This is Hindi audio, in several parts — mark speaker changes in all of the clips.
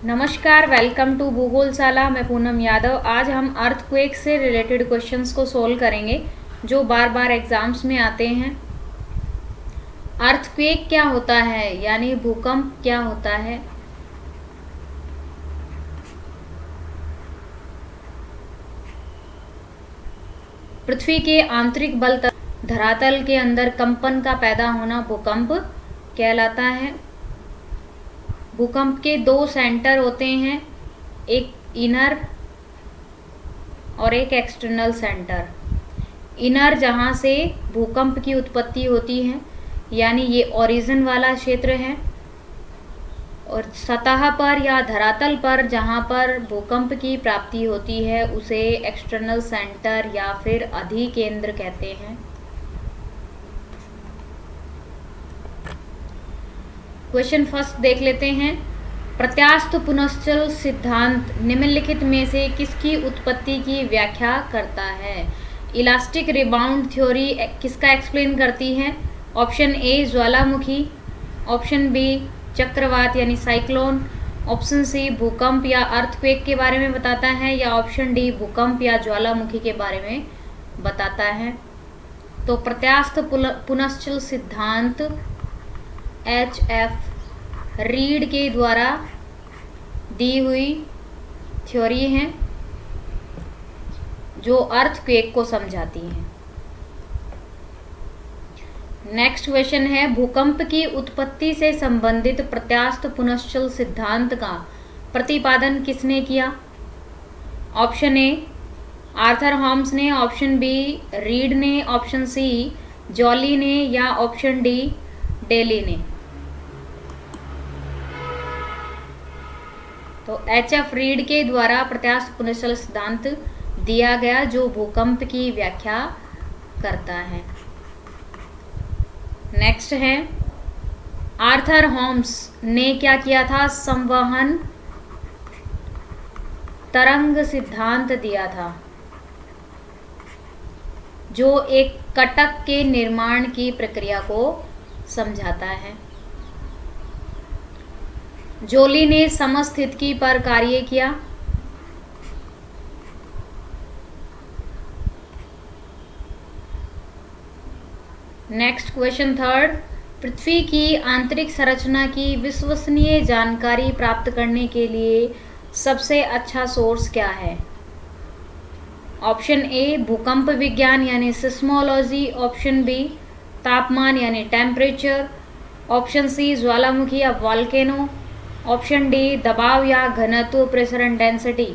Speaker 1: नमस्कार, वेलकम टू भूगोलशाला। मैं पूनम यादव। आज हम अर्थक्वेक से रिलेटेड क्वेश्चंस को सोल्व करेंगे जो बार बार एग्जाम्स में आते हैं। अर्थक्वेक क्या होता है, यानी भूकंप क्या होता है। पृथ्वी के आंतरिक बल धरातल के अंदर कंपन का पैदा होना भूकंप कहलाता है। भूकंप के दो सेंटर होते हैं, एक इनर और एक एक्सटर्नल सेंटर। इनर जहाँ से भूकंप की उत्पत्ति होती है, यानी ये ओरिजिन वाला क्षेत्र है, और सतह पर या धरातल पर जहाँ पर भूकंप की प्राप्ति होती है उसे एक्सटर्नल सेंटर या फिर अधिकेंद्र कहते हैं। क्वेश्चन फर्स्ट देख लेते हैं। प्रत्यास्थ पुनश्चल सिद्धांत निम्नलिखित में से किसकी उत्पत्ति की व्याख्या करता है। इलास्टिक रिबाउंड थ्योरी किसका एक्सप्लेन करती है। ऑप्शन ए ज्वालामुखी, ऑप्शन बी चक्रवात यानी साइक्लोन, ऑप्शन सी भूकंप या अर्थक्वेक के बारे में बताता है, या ऑप्शन डी भूकंप या ज्वालामुखी के बारे में बताता है। तो प्रत्यास्थ पुनश्चल सिद्धांत HF रीड के द्वारा दी हुई थ्योरी है जो अर्थक्वेक को समझाती है। नेक्स्ट क्वेश्चन है, भूकंप की उत्पत्ति से संबंधित प्रत्यास्थ पुनश्चल सिद्धांत का प्रतिपादन किसने किया। ऑप्शन ए आर्थर हॉम्स ने, ऑप्शन बी रीड ने, ऑप्शन सी जॉली ने, या ऑप्शन डी डेली ने। तो HF रीड के द्वारा प्रत्यास्थ पुनश्चल सिद्धांत दिया गया जो भूकंप की व्याख्या करता है। नेक्स्ट है, आर्थर हॉम्स ने क्या किया था, संवहन तरंग सिद्धांत दिया था जो एक कटक के निर्माण की प्रक्रिया को समझाता है। जोली ने समस्थितिकी पर कार्य किया। नेक्स्ट क्वेश्चन थर्ड, पृथ्वी की आंतरिक संरचना की विश्वसनीय जानकारी प्राप्त करने के लिए सबसे अच्छा सोर्स क्या है। ऑप्शन ए भूकंप विज्ञान यानी सिस्मोलॉजी, ऑप्शन बी तापमान यानी टेम्परेचर, ऑप्शन सी ज्वालामुखी या वॉल्केनो, ऑप्शन डी दबाव या घनत्व प्रेशर एंड डेंसिटी।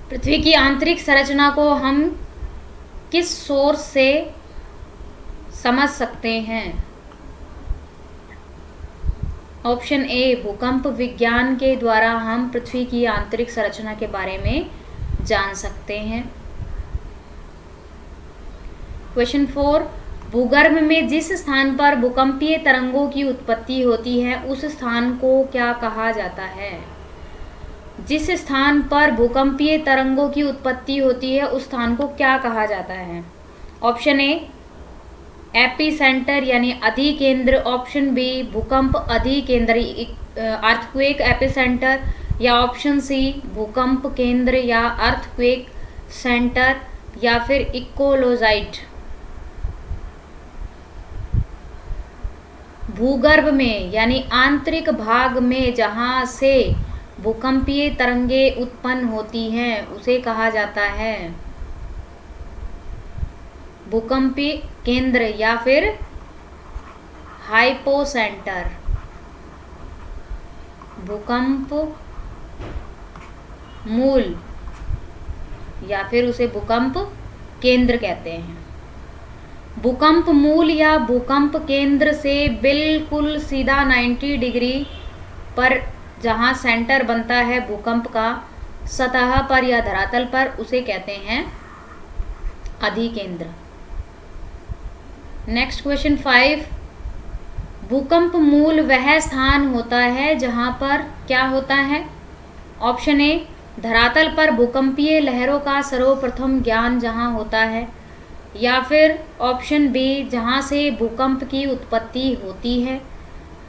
Speaker 1: पृथ्वी की आंतरिक संरचना को हम किस सोर्स से समझ सकते हैं। ऑप्शन ए भूकंप विज्ञान के द्वारा हम पृथ्वी की आंतरिक संरचना के बारे में जान सकते हैं। क्वेश्चन 4, भूगर्भ में जिस स्थान पर भूकंपीय तरंगों की उत्पत्ति होती है उस स्थान को क्या कहा जाता है। जिस स्थान पर भूकंपीय तरंगों की उत्पत्ति होती है उस स्थान को क्या कहा जाता है। ऑप्शन ए एपी सेंटर यानी अधिकेंद्र, ऑप्शन बी भूकंप अधिकेंद्र अर्थक्वेक एपिसेंटर, या ऑप्शन सी भूकंप केंद्र या अर्थक्वेक सेंटर, या फिर इकोलोजाइट। भूगर्भ में यानी आंतरिक भाग में जहां से भूकंपीय तरंगे उत्पन्न होती हैं उसे कहा जाता है भूकंपीय केंद्र या फिर हाइपोसेंटर। भूकंप मूल या फिर उसे भूकंप केंद्र कहते हैं। भूकंप मूल या भूकंप केंद्र से बिल्कुल सीधा 90 डिग्री पर जहाँ सेंटर बनता है भूकंप का सतह पर या धरातल पर उसे कहते हैं अधिकेंद्र। नेक्स्ट क्वेश्चन 5, भूकंप मूल वह स्थान होता है जहाँ पर क्या होता है। ऑप्शन ए धरातल पर भूकंपीय लहरों का सर्वप्रथम ज्ञान जहाँ होता है, या फिर ऑप्शन बी जहाँ से भूकंप की उत्पत्ति होती है,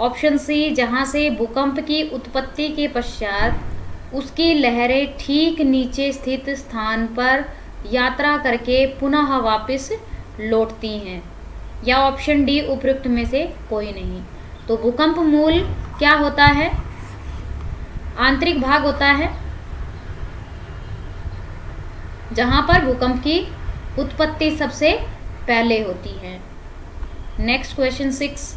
Speaker 1: ऑप्शन सी, जहां से भूकंप की उत्पत्ति के पश्चात उसकी लहरें ठीक नीचे स्थित स्थान पर यात्रा करके पुनः वापस लौटती हैं, या ऑप्शन डी, उपयुक्त में से कोई नहीं। तो भूकंप मूल क्या होता है? आंतरिक भाग होता है, जहां पर भूकंप की उत्पत्ति सबसे पहले होती है। नेक्स्ट क्वेश्चन 6,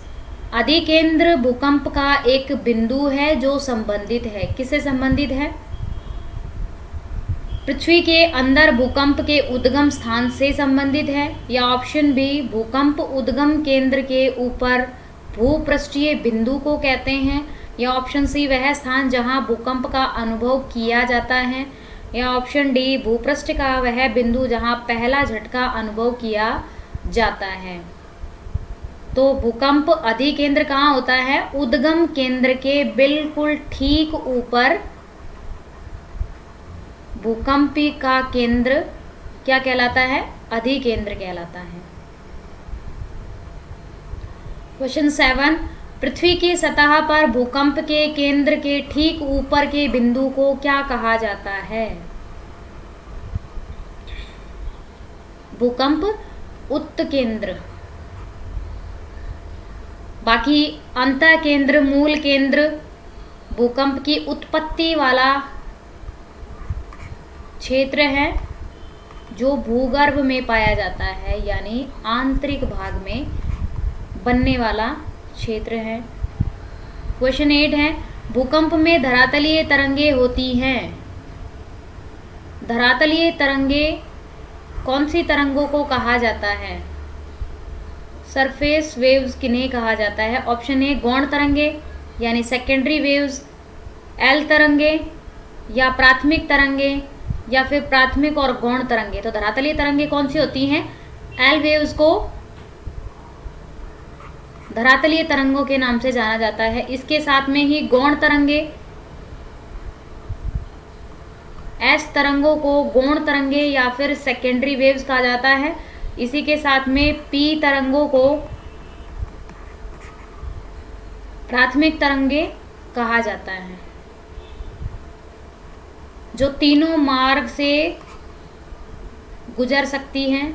Speaker 1: अधिकेंद्र भूकंप का एक बिंदु है जो संबंधित है। किससे संबंधित है? पृथ्वी के अंदर भूकंप के उद्गम स्थान से संबंधित है, या ऑप्शन बी, भूकंप उद्गम केंद्र के ऊपर भूपृष्ठीय बिंदु को कहते हैं, या ऑप्शन सी, वह स्थान जहां भूकंप का अनुभव किया जाता है, या ऑप्शन डी, भूपृष्ठ का वह बिंदु जहां पहला झटका अनुभव किया जाता है। तो भूकंप अधिकेंद्र कहाँ होता है? उद्गम केंद्र के बिल्कुल ठीक ऊपर भूकंप का केंद्र क्या कहलाता है? अधिकेंद्र कहलाता है। क्वेश्चन 7, पृथ्वी की सतह पर भूकंप के केंद्र के ठीक ऊपर के बिंदु को क्या कहा जाता है? भूकंप उत्केंद्र। बाकी अंतः केंद्र, मूल केंद्र भूकंप की उत्पत्ति वाला क्षेत्र है जो भूगर्भ में पाया जाता है, यानी आंतरिक भाग में बनने वाला क्षेत्र है। क्वेश्चन 8 है, भूकंप में धरातलीय तरंगे होती हैं। धरातलीय तरंगे कौन सी तरंगों को कहा जाता है? सरफेस वेव्स किन्हें कहा जाता है? ऑप्शन ए, गौण तरंगे यानी सेकेंडरी वेव्स, एल तरंगे या प्राथमिक तरंगे, या फिर प्राथमिक और गौण तरंगे। तो धरातलीय तरंगे कौन सी होती हैं? एल वेव्स को धरातलीय तरंगों के नाम से जाना जाता है। इसके साथ में ही गौण तरंगे, एस तरंगों को गौण तरंगे या फिर सेकेंडरी वेव्स कहा जाता है। इसी के साथ में पी तरंगों को प्राथमिक तरंगे कहा जाता है, जो तीनों मार्ग से गुजर सकती हैं।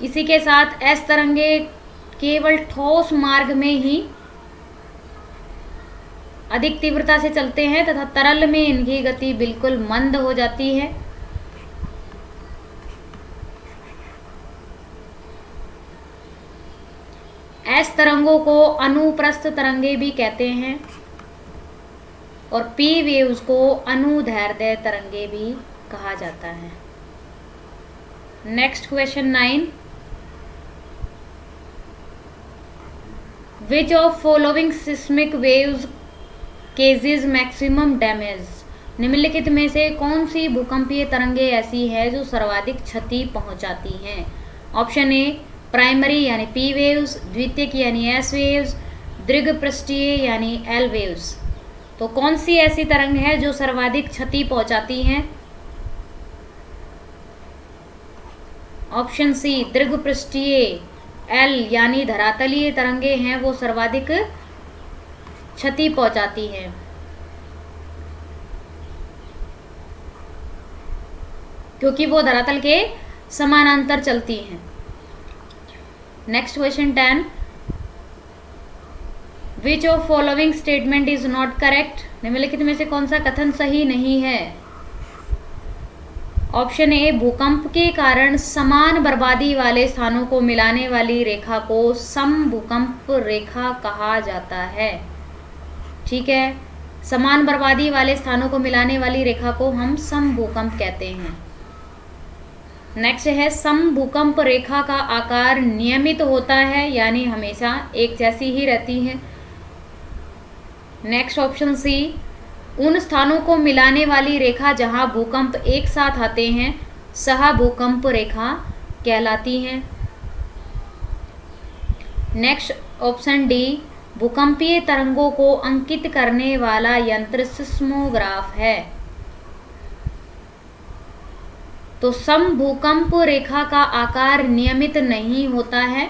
Speaker 1: इसी के साथ एस तरंगे केवल ठोस मार्ग में ही अधिक तीव्रता से चलते हैं तथा तरल में इनकी गति बिल्कुल मंद हो जाती है। एस तरंगों को अनुप्रस्थ तरंगे भी कहते हैं और पी वेव्स को अनुदैर्ध्य तरंगे भी कहा जाता है। Next question 9, which of following seismic waves causes maximum damage. निम्नलिखित में से कौन सी भूकंपीय तरंगे ऐसी है जो सर्वाधिक क्षति पहुंचाती हैं? ऑप्शन ए, प्राइमरी यानी पी वेव्स, द्वितीयक यानी एस वेव्स, दीर्घपृष्ठीय यानी एल वेव्स। तो कौन सी ऐसी तरंग है जो सर्वाधिक क्षति पहुंचाती हैं? ऑप्शन सी, दीर्घपृष्ठीय एल यानी धरातलीय तरंगे हैं वो सर्वाधिक क्षति पहुंचाती है। क्योंकि वो धरातल के समानांतर चलती हैं। Next question 10, which of following statement is not correct. निम्नलिखित में से कौन सा कथन सही नहीं है? ऑप्शन ए, भूकंप के कारण समान बर्बादी वाले स्थानों को मिलाने वाली रेखा को समभूकंप रेखा कहा जाता है। ठीक है, समान बर्बादी वाले स्थानों को मिलाने वाली रेखा को हम समभूकंप कहते हैं। नेक्स्ट है, समभूकंप रेखा का आकार नियमित होता है यानी हमेशा एक जैसी ही रहती है। नेक्स्ट ऑप्शन सी, उन स्थानों को मिलाने वाली रेखा जहां भूकंप एक साथ आते हैं सहभूकंप रेखा कहलाती है। नेक्स्ट ऑप्शन डी, भूकंपीय तरंगों को अंकित करने वाला यंत्र सिस्मोग्राफ है। तो समभूकंप रेखा का आकार नियमित नहीं होता है,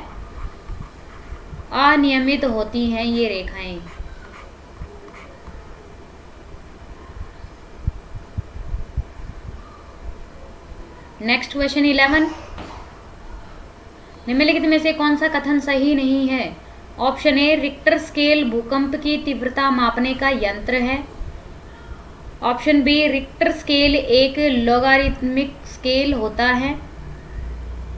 Speaker 1: अनियमित होती हैं ये रेखाएं। नेक्स्ट क्वेश्चन 11, निम्नलिखित में से कौन सा कथन सही नहीं है? ऑप्शन ए, रिक्टर स्केल भूकंप की तीव्रता मापने का यंत्र है। ऑप्शन बी, रिक्टर स्केल एक लॉगरिथमिक स्केल होता है।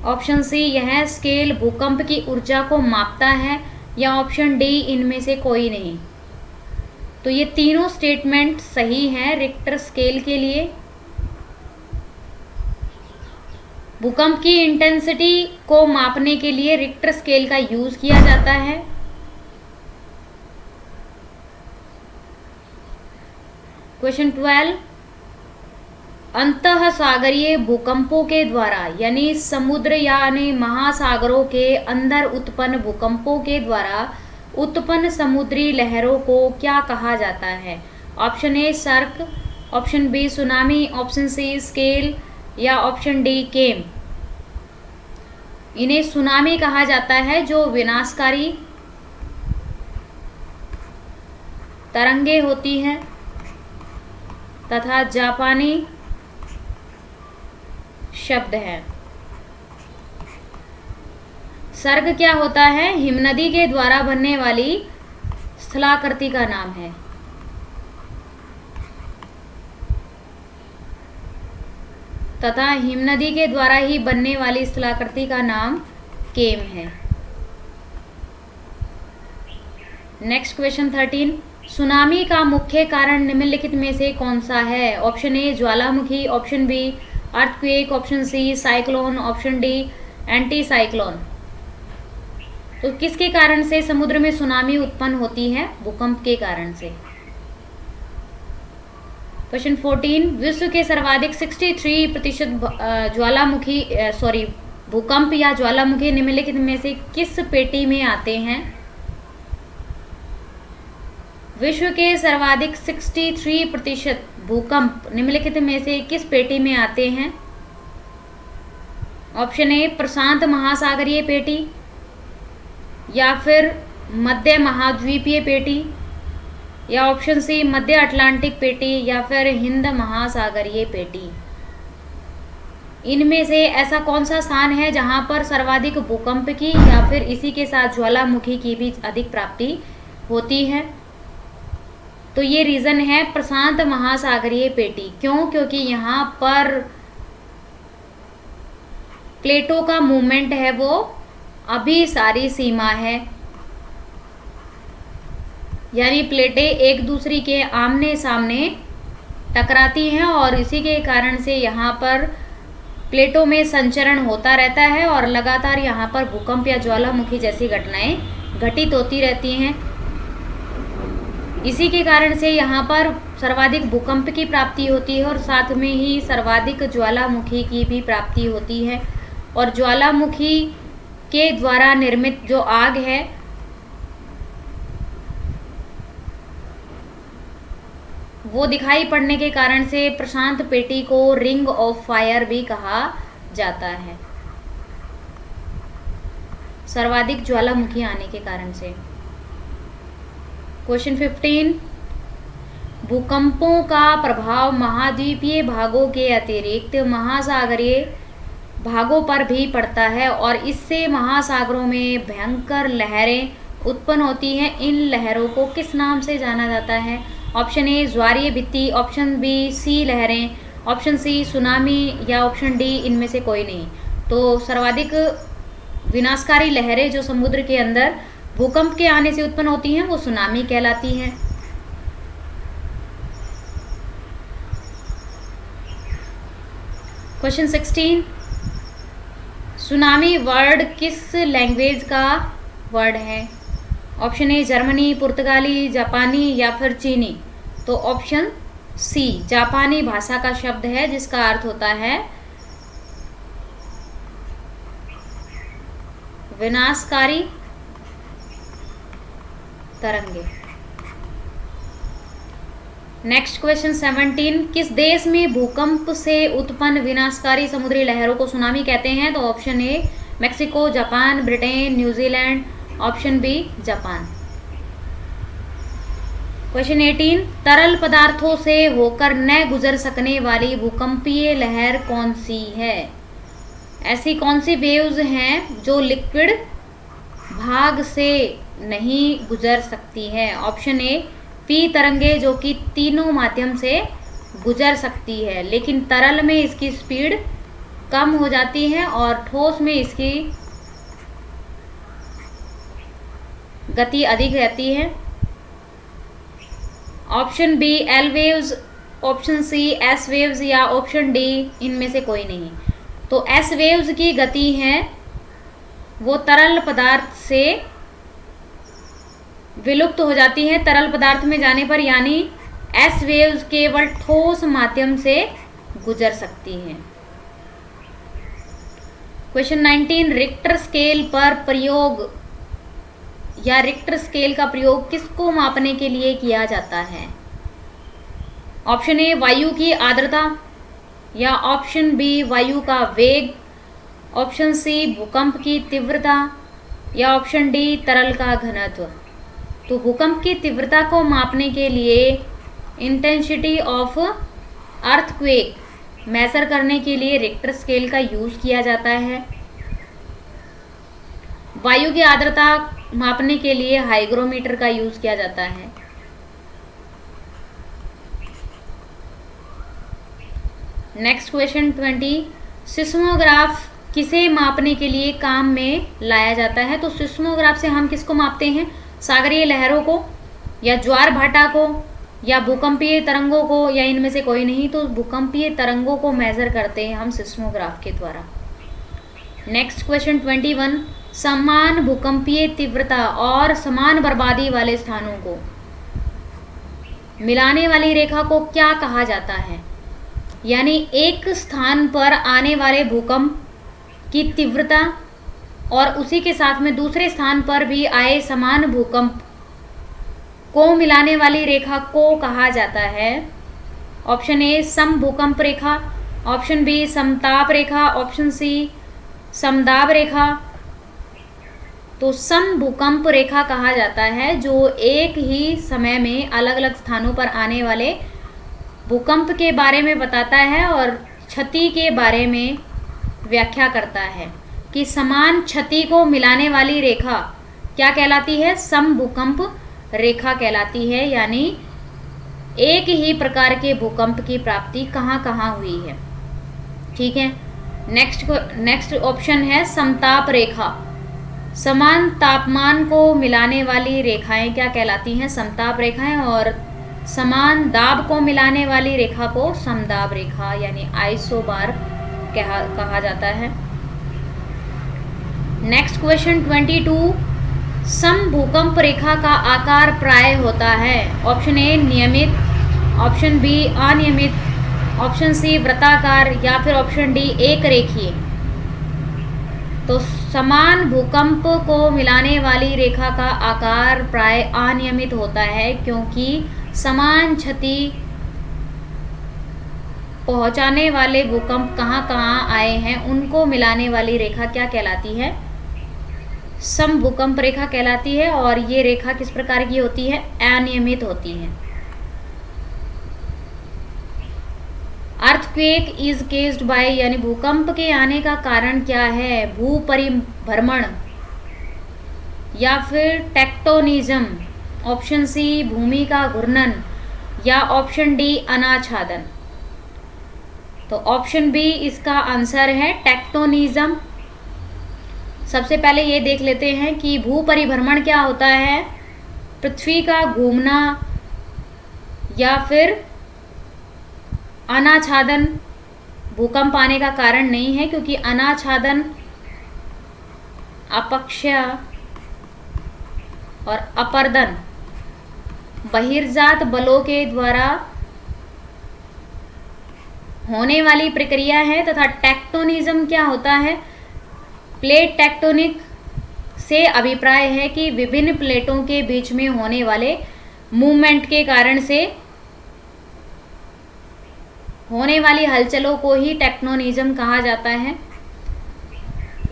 Speaker 1: ऑप्शन सी, यह स्केल भूकंप की ऊर्जा को मापता है। या ऑप्शन डी, इनमें से कोई नहीं। तो ये तीनों स्टेटमेंट सही हैं रिक्टर स्केल के लिए। भूकंप की इंटेंसिटी को मापने के लिए रिक्टर स्केल का यूज किया जाता है। क्वेश्चन 12, अंतः सागरीय भूकंपों के द्वारा यानी समुद्र यानी महासागरों के अंदर उत्पन्न भूकंपों के द्वारा उत्पन्न समुद्री लहरों को क्या कहा जाता है? ऑप्शन ए, सर्क। Option B, tsunami. Option C, scale. या ऑप्शन डी, केम। इन्हें सुनामी कहा जाता है जो विनाशकारी तरंगे होती हैं तथा जापानी शब्द है। सर्ग क्या होता है? हिमनदी के द्वारा बनने वाली स्थलाकृति का नाम है। तथा हिमनदी के द्वारा ही बनने वाली स्थलाकृति का नाम केम है। नेक्स्ट क्वेश्चन 13, सुनामी का मुख्य कारण निम्नलिखित में से कौन सा है? ऑप्शन ए, ज्वालामुखी। Option B, earthquake. Option C, cyclone. Option D, anticyclone. तो किसके कारण से समुद्र में सुनामी उत्पन्न होती है? भूकंप के कारण से। क्वेश्चन 14, विश्व के सर्वाधिक 63% ज्वालामुखी भूकंप या ज्वालामुखी निम्नलिखित में से किस पेटी में आते हैं? विश्व के सर्वाधिक 63% भूकंप निम्नलिखित में से किस पेटी में आते हैं? ऑप्शन ए, प्रशांत महासागरीय पेटी। या फिर मध्य महाद्वीपीय पेटी। या ऑप्शन सी, मध्य अटलांटिक पेटी। या फिर हिंद महासागरीय पेटी। इनमें से ऐसा कौन सा स्थान है जहां पर सर्वाधिक भूकंप की या फिर इसी के साथ ज्वालामुखी की भी अधिक प्राप्ति होती है? तो ये रीजन है प्रशांत महासागरीय पेटी। क्यों? क्योंकि यहाँ पर प्लेटों का मूवमेंट है वो अभी सारी सीमा है, यानी प्लेटें एक दूसरी के आमने सामने टकराती हैं और इसी के कारण से यहाँ पर प्लेटों में संचरण होता रहता है और लगातार यहाँ पर भूकंप या ज्वालामुखी जैसी घटनाएं घटित होती रहती हैं। इसी के कारण से यहाँ पर सर्वाधिक भूकंप की प्राप्ति होती है और साथ में ही सर्वाधिक ज्वालामुखी की भी प्राप्ति होती है। और ज्वालामुखी के द्वारा निर्मित जो आग है वो दिखाई पड़ने के कारण से प्रशांत पेटी को रिंग ऑफ फायर भी कहा जाता है, सर्वाधिक ज्वालामुखी आने के कारण से। क्वेश्चन 15, भूकंपों का प्रभाव महाद्वीपीय भागों के अतिरिक्त महासागरीय भागों पर भी पड़ता है और इससे महासागरों में भयंकर लहरें उत्पन्न होती हैं। इन लहरों को किस नाम से जाना जाता है? ऑप्शन ए, ज्वारीय भित्ति। ऑप्शन बी, सी लहरें। Option C, tsunami. या ऑप्शन डी, इनमें से कोई नहीं। तो सर्वाधिक विनाशकारी लहरें जो समुद्र के अंदर भूकंप के आने से उत्पन्न होती हैं वो सुनामी कहलाती हैं। क्वेश्चन 16, सुनामी वर्ड किस लैंग्वेज का वर्ड है? ऑप्शन ए, जर्मनी, पुर्तगाली, जापानी या फिर चीनी। तो ऑप्शन सी, जापानी भाषा का शब्द है जिसका अर्थ होता है विनाशकारी तरंगे। नेक्स्ट क्वेश्चन 17, किस देश में भूकंप से उत्पन्न विनाशकारी समुद्री लहरों को सुनामी कहते हैं? तो option A Mexico, Japan, Britain, New Zealand, option B Japan. Question 18, तरल पदार्थों से होकर न गुजर सकने वाली भूकंपीय लहर कौन सी है? ऐसी कौन सी वेव्स हैं जो लिक्विड भाग से नहीं गुजर सकती है? ऑप्शन ए पी तरंगे, जो कि तीनों माध्यम से गुजर सकती है, लेकिन तरल में इसकी स्पीड कम हो जाती है और ठोस में इसकी गति अधिक रहती है। Option B L waves, option C S waves या ऑप्शन डी इनमें से कोई नहीं। तो एस वेव्स की गति है वो तरल पदार्थ से विलुप्त हो जाती है तरल पदार्थ में जाने पर, यानी एस वेव्स केवल ठोस माध्यम से गुजर सकती हैं। क्वेश्चन 19, रिक्टर स्केल पर प्रयोग या रिक्टर स्केल का प्रयोग किसको मापने के लिए किया जाता है? ऑप्शन ए वायु की आर्द्रता, या ऑप्शन बी वायु का वेग, ऑप्शन सी भूकंप की तीव्रता, या ऑप्शन डी तरल का घनत्व। तो भूकंप की तीव्रता को मापने के लिए इंटेंसिटी ऑफ अर्थक्वेक मेजर करने के लिए रिक्टर स्केल का यूज किया जाता है। वायु की आर्द्रता मापने के लिए हाइग्रोमीटर का यूज किया जाता है। नेक्स्ट क्वेश्चन 20, सिस्मोग्राफ किसे मापने के लिए काम में लाया जाता है? तो सिस्मोग्राफ से हम किसको मापते हैं? सागरीय लहरों को, या ज्वार भाटा को, या भूकंपीय तरंगों को, या इनमें से कोई नहीं। तो भूकंपीय तरंगों को मेजर करते हैं हम सिस्मोग्राफ के द्वारा। नेक्स्ट क्वेश्चन 21, समान भूकंपीय तीव्रता और समान बर्बादी वाले स्थानों को मिलाने वाली रेखा को क्या कहा जाता है? यानी एक स्थान पर आने वाले भूकंप की तीव्रता और उसी के साथ में दूसरे स्थान पर भी आए समान भूकंप को मिलाने वाली रेखा को कहा जाता है। ऑप्शन ए सम भूकंप रेखा, ऑप्शन बी समताप रेखा, ऑप्शन सी समदाब रेखा। तो सम भूकंप रेखा कहा जाता है जो एक ही समय में अलग अलग स्थानों पर आने वाले भूकंप के बारे में बताता है और क्षति के बारे में व्याख्या करता है कि समान क्षति को मिलाने वाली रेखा क्या कहलाती है? सम भूकंप रेखा कहलाती है, यानी एक ही प्रकार के भूकंप की प्राप्ति कहाँ कहाँ हुई है। ठीक है। नेक्स्ट ऑप्शन है समताप रेखा। समान तापमान को मिलाने वाली रेखाएं क्या कहलाती हैं? समताप रेखाएं। और समान दाब को मिलाने वाली रेखा को समदाब रेखा यानी आइसोबार कहा जाता है। नेक्स्ट क्वेश्चन 22, सम भूकंप रेखा का आकार प्राय होता है। ऑप्शन ए नियमित, ऑप्शन बी अनियमित, ऑप्शन सी वृत्ताकार, या फिर ऑप्शन डी एक रेखीय। तो समान भूकंप को मिलाने वाली रेखा का आकार प्राय अनियमित होता है, क्योंकि समान क्षति पहुंचाने वाले भूकंप कहाँ कहाँ आए हैं उनको मिलाने वाली रेखा क्या कहलाती है? सम भूकंप रेखा कहलाती है। और ये रेखा किस प्रकार की होती है? अनियमित होती है। अर्थक्वेक इज केस्ड बाय, यानी भूकंप के आने का कारण क्या है? भू परिभ्रमण या फिर टेक्टोनिज्म, ऑप्शन सी भूमि का घूर्णन, या ऑप्शन डी अनाच्छादन। तो ऑप्शन बी इसका आंसर है टेक्टोनिज्म। सबसे पहले ये देख लेते हैं कि भू परिभ्रमण क्या होता है। पृथ्वी का घूमना या फिर अनाच्छादन भूकंप आने का कारण नहीं है, क्योंकि अनाच्छादन अपक्षय और अपर्दन बहिर्जात बलों के द्वारा होने वाली प्रक्रिया है। तथा टेक्टोनिज्म क्या होता है? प्लेट टेक्टोनिक से अभिप्राय है कि विभिन्न प्लेटों के बीच में होने वाले मूवमेंट के कारण से होने वाली हलचलों को ही टेक्टोनिज्म कहा जाता है।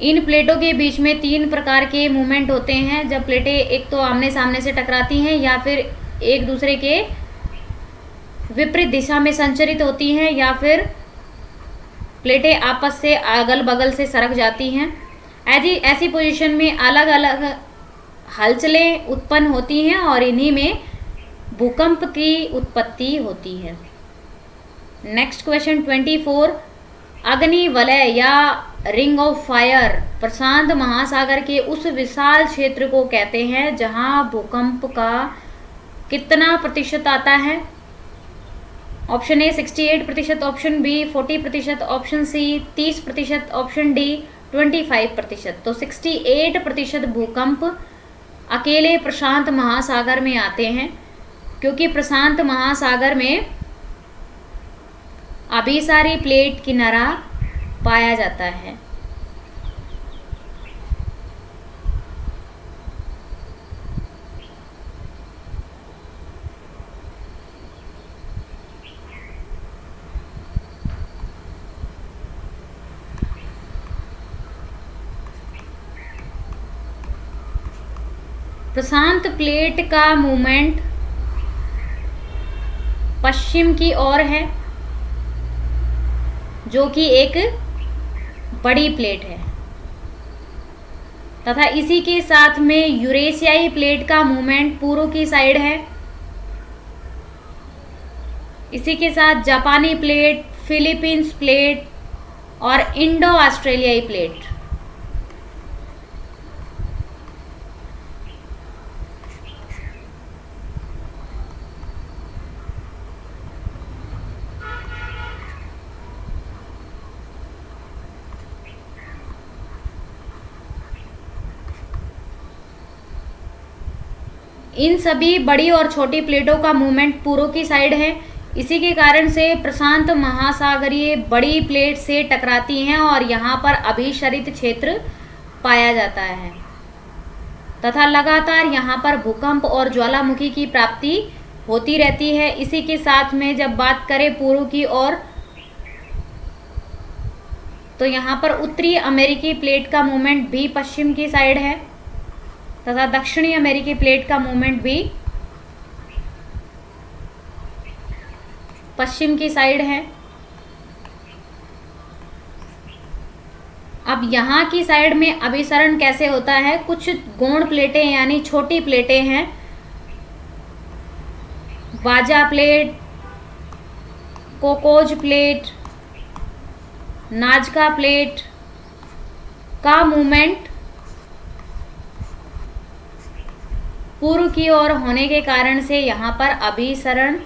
Speaker 1: इन प्लेटों के बीच में 3 प्रकार के मूवमेंट होते हैं, जब प्लेटें एक तो आमने सामने से टकराती हैं या फिर एक दूसरे के विपरीत दिशा में संचरित होती हैं या फिर प्लेटें आपस से अगल बगल से सरक जाती हैं। ऐसी पोजीशन में अलग अलग हलचलें उत्पन्न होती हैं और इन्हीं में भूकंप की उत्पत्ति होती है। नेक्स्ट क्वेश्चन 24, अग्नि वलय या रिंग ऑफ फायर प्रशांत महासागर के उस विशाल क्षेत्र को कहते हैं जहां भूकंप का कितना प्रतिशत आता है? Option A 68%, option B 40%, option C 30%, option D 25%। तो 68% भूकंप अकेले प्रशांत महासागर में आते हैं, क्योंकि प्रशांत महासागर में अभिसारी प्लेट किनारा पाया जाता है। प्रशांत प्लेट का मूवमेंट पश्चिम की ओर है, जो कि एक बड़ी प्लेट है, तथा इसी के साथ में यूरेशियाई प्लेट का मूवमेंट पूर्व की साइड है। इसी के साथ जापानी प्लेट, फिलीपींस प्लेट और इंडो ऑस्ट्रेलियाई प्लेट। इन सभी बड़ी और छोटी प्लेटों का मूवमेंट पूर्व की साइड है। इसी के कारण से प्रशांत महासागरीय बड़ी प्लेट से टकराती हैं और यहाँ पर अभिसरित क्षेत्र पाया जाता है तथा लगातार यहाँ पर भूकंप और ज्वालामुखी की प्राप्ति होती रहती है। इसी के साथ में जब बात करें पूर्व की ओर, तो यहाँ पर उत्तरी अमेरिकी प्लेट का मूवमेंट भी पश्चिम की साइड है तथा दक्षिणी अमेरिकी प्लेट का मूवमेंट भी पश्चिम की साइड है। अब यहाँ की साइड में अभिसरण कैसे होता है? कुछ गौण प्लेटें यानी छोटी प्लेटें हैं, बाजा प्लेट, कोकोज प्लेट, नाजका प्लेट का मूवमेंट पूर्व की ओर होने के कारण से यहाँ पर अभिसरण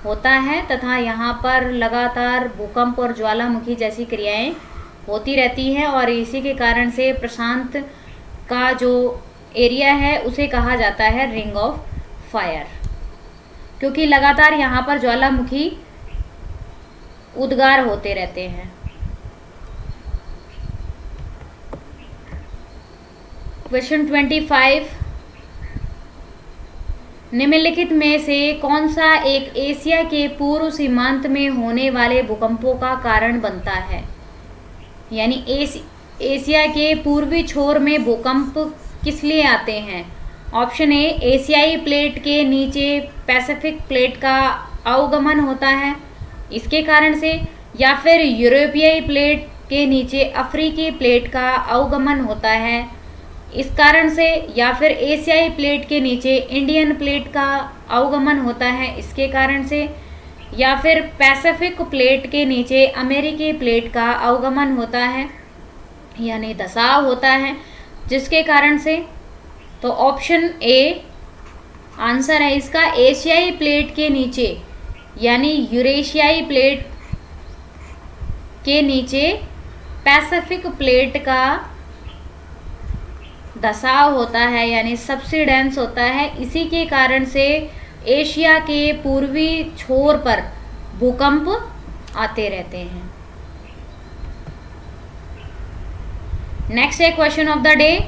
Speaker 1: होता है तथा यहाँ पर लगातार भूकंप और ज्वालामुखी जैसी क्रियाएं होती रहती हैं और इसी के कारण से प्रशांत का जो एरिया है उसे कहा जाता है रिंग ऑफ फायर, क्योंकि लगातार यहाँ पर ज्वालामुखी उद्गार होते रहते हैं। क्वेश्चन 25, निम्नलिखित में से कौन सा एक एशिया के पूर्व सीमांत में होने वाले भूकंपों का कारण बनता है? यानी एशिया के पूर्वी छोर में भूकंप किस लिए आते हैं? ऑप्शन ए, एशियाई प्लेट के नीचे पैसिफिक प्लेट का अवगमन होता है इसके कारण से, या फिर यूरोपीय प्लेट के नीचे अफ्रीकी प्लेट का अवगमन होता है इस कारण से, या फिर एशियाई प्लेट के नीचे इंडियन प्लेट का अवगमन होता है इसके कारण से, या फिर पैसिफिक प्लेट के नीचे अमेरिकी प्लेट का अवगमन होता है यानी धसाव होता है जिसके कारण से। तो ऑप्शन ए आंसर है इसका, एशियाई प्लेट के नीचे यानी यूरेशियाई प्लेट के नीचे पैसिफिक प्लेट का धसाव होता है यानी सबसिडेंस होता है। इसी के कारण से एशिया के पूर्वी छोर पर भूकंप आते रहते हैं। नेक्स्ट है क्वेश्चन ऑफ द डे,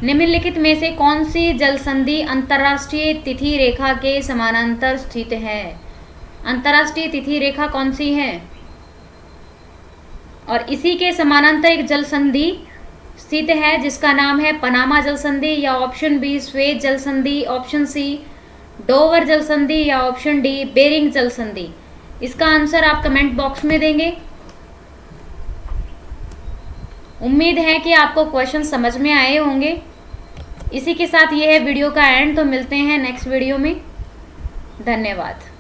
Speaker 1: निम्नलिखित में से कौन सी जलसंधि अंतर्राष्ट्रीय तिथि रेखा के समानांतर स्थित है? अंतर्राष्ट्रीय तिथि रेखा कौन सी है? और इसी के समानांतर एक जल संधि स्थित है जिसका नाम है पनामा जल संधि, या ऑप्शन बी स्वेज जल संधि, ऑप्शन सी डोवर जल संधि, या ऑप्शन डी बेरिंग जल संधि। इसका आंसर आप कमेंट बॉक्स में देंगे। उम्मीद है कि आपको क्वेश्चन समझ में आए होंगे। इसी के साथ ये है वीडियो का एंड, तो मिलते हैं नेक्स्ट वीडियो में। धन्यवाद।